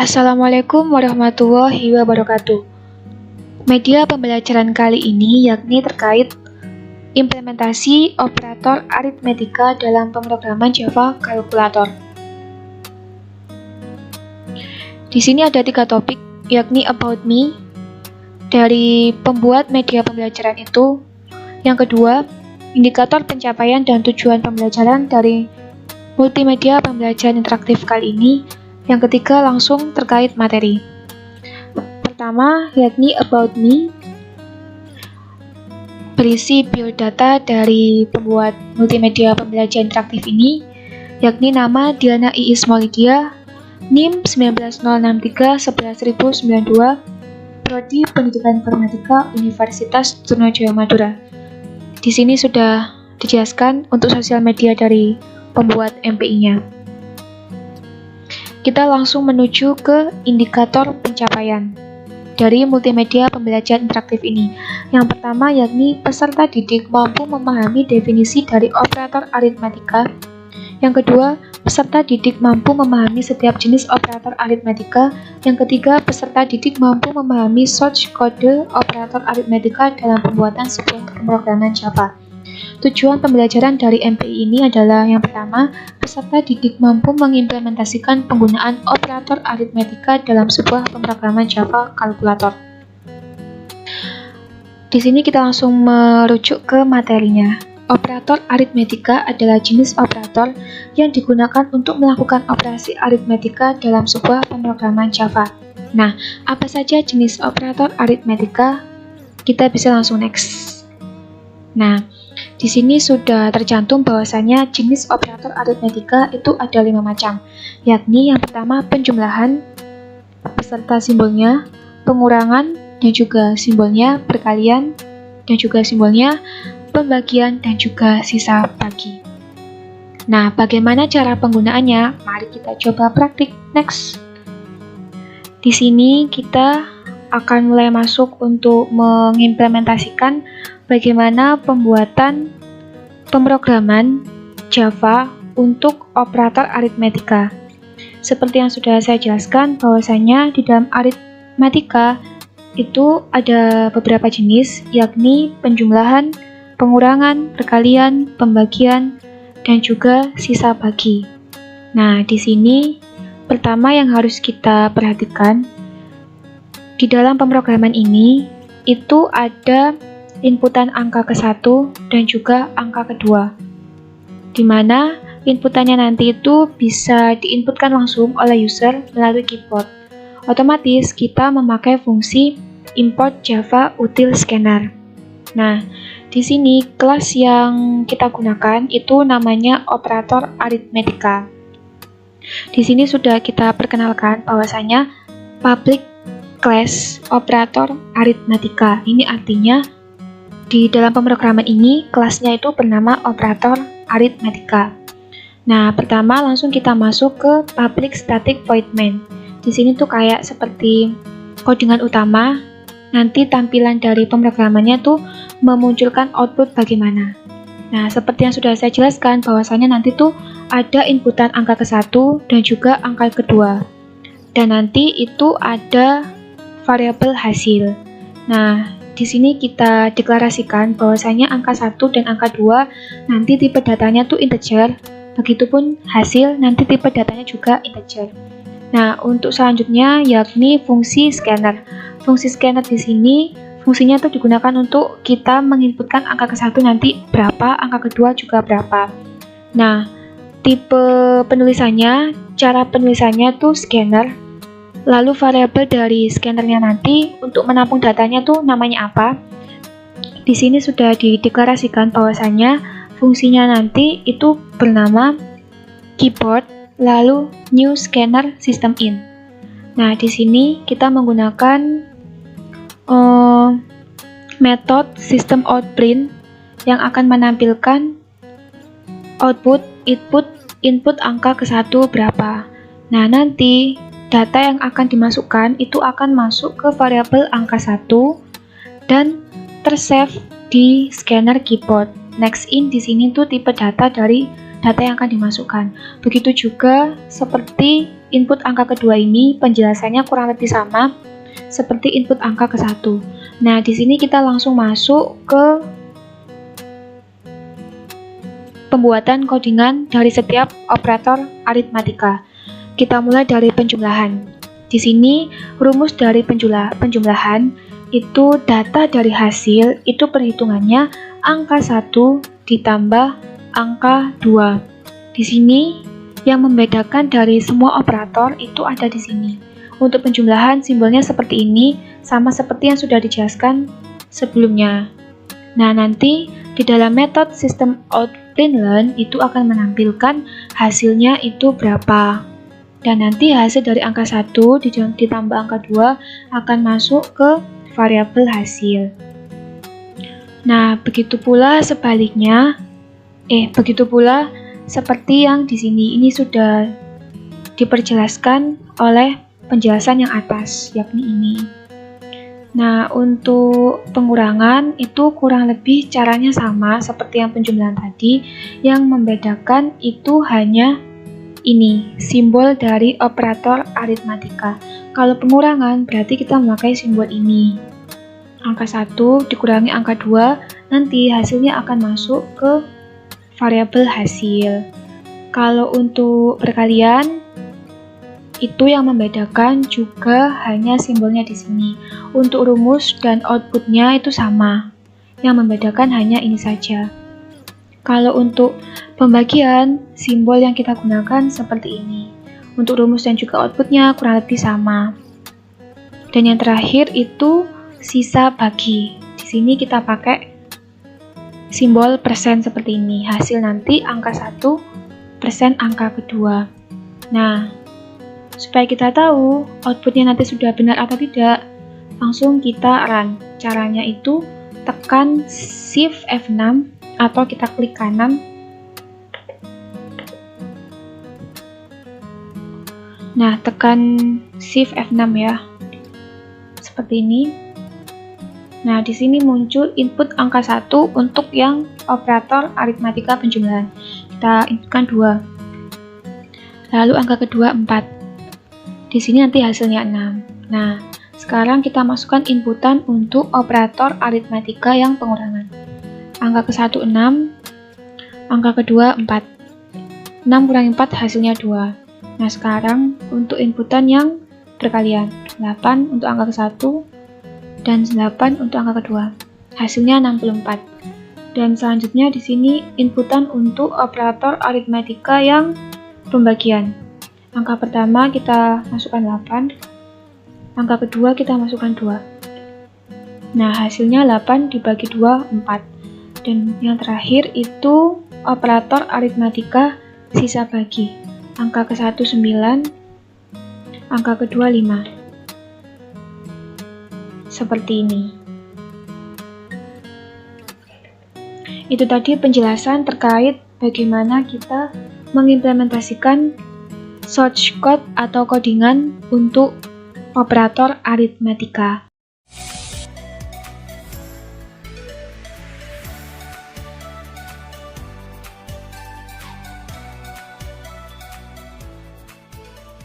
Assalamualaikum warahmatullahi wabarakatuh. Media pembelajaran kali ini yakni terkait implementasi operator aritmetika dalam pemrograman Java kalkulator. Di sini ada 3 topik, yakni about me dari pembuat media pembelajaran itu. Yang kedua, indikator pencapaian dan tujuan pembelajaran dari multimedia pembelajaran interaktif kali ini. Yang ketiga, langsung terkait materi. Pertama, yakni about me, berisi biodata dari pembuat multimedia pembelajaran interaktif ini, yakni nama Diana Iis Maulidia, NIM 19063-11092, Prodi Pendidikan Informatika Universitas Trunojoyo Madura. Di sini sudah dijelaskan untuk sosial media dari pembuat MPI-nya. Kita langsung menuju ke indikator pencapaian dari multimedia pembelajaran interaktif ini. Yang pertama yakni peserta didik mampu memahami definisi dari operator aritmetika. Yang kedua, peserta didik mampu memahami setiap jenis operator aritmetika. Yang ketiga, peserta didik mampu memahami source kode operator aritmetika dalam pembuatan sebuah pemrograman Java. Tujuan pembelajaran dari MPI ini adalah yang pertama, peserta didik mampu mengimplementasikan penggunaan operator aritmetika dalam sebuah pemrograman Java kalkulator. Di sini kita langsung merujuk ke materinya. Operator aritmetika adalah jenis operator yang digunakan untuk melakukan operasi aritmetika dalam sebuah pemrograman Java. Nah, apa saja jenis operator aritmetika? Kita bisa langsung next. Nah, di sini sudah tercantum bahwasanya jenis operator aritmetika itu ada 5 macam, yakni yang pertama penjumlahan beserta simbolnya, pengurangan dan juga simbolnya, perkalian dan juga simbolnya, pembagian dan juga sisa bagi. Nah, bagaimana cara penggunaannya? Mari kita coba praktik. Next. Di sini kita akan mulai masuk untuk mengimplementasikan bagaimana pembuatan pemrograman Java untuk operator aritmetika. Seperti yang sudah saya jelaskan bahwasanya di dalam aritmetika itu ada beberapa jenis, yakni penjumlahan, pengurangan, perkalian, pembagian, dan juga sisa bagi. Nah, di sini pertama yang harus kita perhatikan di dalam pemrograman ini itu ada inputan angka ke-1 dan juga angka kedua, di mana inputannya nanti itu bisa diinputkan langsung oleh user melalui keyboard. Otomatis kita memakai fungsi import Java util scanner. Nah, di sini kelas yang kita gunakan itu namanya operator aritmetika. Di sini sudah kita perkenalkan bahwasanya public class operator aritmetika. Ini artinya di dalam pemrograman ini, kelasnya itu bernama operator aritmetika. Nah, pertama langsung kita masuk ke public static void main. Di sini tuh kayak seperti codingan utama, nanti tampilan dari pemrogramannya tuh memunculkan output bagaimana. Nah, seperti yang sudah saya jelaskan, bahwasanya nanti tuh ada inputan angka ke-1 dan juga angka kedua. Dan nanti itu ada variabel hasil. Nah, di sini kita deklarasikan bahwasanya angka 1 dan angka 2 nanti tipe datanya tuh integer, begitupun hasil nanti tipe datanya juga integer. Nah, untuk selanjutnya yakni fungsi scanner. Fungsi scanner di sini fungsinya tuh digunakan untuk kita menginputkan angka ke-1 nanti berapa, angka kedua juga berapa. Nah, tipe penulisannya, cara penulisannya tuh scanner. Lalu variabel dari scannernya nanti untuk menampung datanya tuh namanya apa? Di sini sudah dideklarasikan bahwasanya fungsinya nanti itu bernama keyboard lalu new scanner system in. Nah, di sini kita menggunakan metode system out print yang akan menampilkan output input angka ke-1 berapa. Nah, nanti data yang akan dimasukkan itu akan masuk ke variabel angka 1 dan tersave di scanner keyboard. Next in di sini tuh tipe data dari data yang akan dimasukkan. Begitu juga seperti input angka kedua ini penjelasannya kurang lebih sama seperti input angka ke-1. Nah, di sini kita langsung masuk ke pembuatan codingan dari setiap operator aritmatika. Kita mulai dari penjumlahan. Di sini rumus dari penjumlahan itu data dari hasil itu perhitungannya angka 1 ditambah angka 2. Di sini yang membedakan dari semua operator itu ada di sini. Untuk penjumlahan simbolnya seperti ini, sama seperti yang sudah dijelaskan sebelumnya. Nah, nanti di dalam metode system out print learn itu akan menampilkan hasilnya itu berapa. Dan nanti hasil dari angka 1 ditambah angka 2 akan masuk ke variabel hasil. Nah, begitu pula sebaliknya. Begitu pula seperti yang di sini, ini sudah diperjelaskan oleh penjelasan yang atas, yakni ini. Nah, untuk pengurangan itu kurang lebih caranya sama seperti yang penjumlahan tadi. Yang membedakan itu hanya ini, simbol dari operator aritmatika. Kalau pengurangan berarti kita memakai simbol ini. Angka 1 dikurangi angka 2, nanti hasilnya akan masuk ke variabel hasil. Kalau untuk perkalian itu yang membedakan juga hanya simbolnya di sini. Untuk rumus dan outputnya itu sama. Yang membedakan hanya ini saja. Kalau untuk pembagian, simbol yang kita gunakan seperti ini. Untuk rumus dan juga outputnya kurang lebih sama. Dan yang terakhir itu sisa bagi. Di sini kita pakai simbol persen seperti ini. Hasil nanti angka 1 persen angka kedua. Nah, supaya kita tahu outputnya nanti sudah benar atau tidak, langsung kita run. Caranya itu tekan Shift F6 atau kita klik kanan. Nah, tekan Shift F6 ya. Seperti ini. Nah, di sini muncul input angka 1 untuk yang operator aritmatika penjumlahan. Kita inputkan 2. Lalu angka kedua 4. Di sini nanti hasilnya 6. Nah, sekarang kita masukkan inputan untuk operator aritmatika yang pengurangan. Angka ke-1 6, angka kedua 4. 6 kurangi 4 hasilnya 2. Nah, sekarang untuk inputan yang perkalian. 8 untuk angka ke-1 dan 8 untuk angka kedua. Hasilnya 64. Dan selanjutnya di sini inputan untuk operator aritmatika yang pembagian. Angka pertama kita masukkan 8. Angka kedua kita masukkan 2. Nah, hasilnya 8 dibagi 2, 4. Dan yang terakhir itu operator aritmatika sisa bagi. Angka ke-1 9, angka kedua 5. Seperti ini. Itu tadi penjelasan terkait bagaimana kita mengimplementasikan source code atau codingan untuk operator aritmatika.